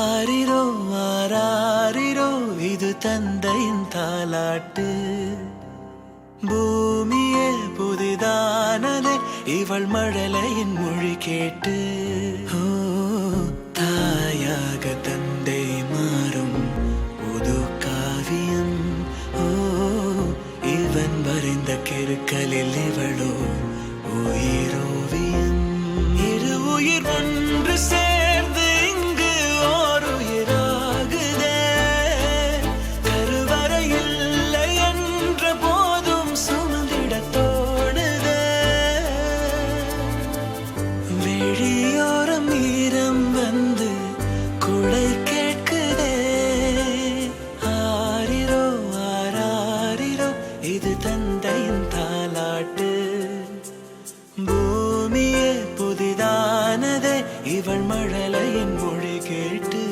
ஆரிரோ ஆராரிரோ இது தந்தையின் தாலாட்டு. பூமியே புதிதானதே இவள் மழலையின் மொழி கேட்டு. ஓ தாயாக தந்தை மாறும் புது காவியம். ஓ இவன் வரைந்த கிறுக்கலில் இவளோ உயிரோவியம். இரு உயிர் ஒன்று சேர்ந்து இங்கு ஓர் உயிராகுதே. கருவறை இல்லை என்ற போதும் சுமந்திட தோணுதே. வெளியோரம் ஈரம் வந்து குடை கேட்குதே. ஆரிரோ ஆராரிரோ இது தந்தையின் தாலாட்டு. பூமியே புதிதானதே இவள் மழலையின் மொழி கேட்டு.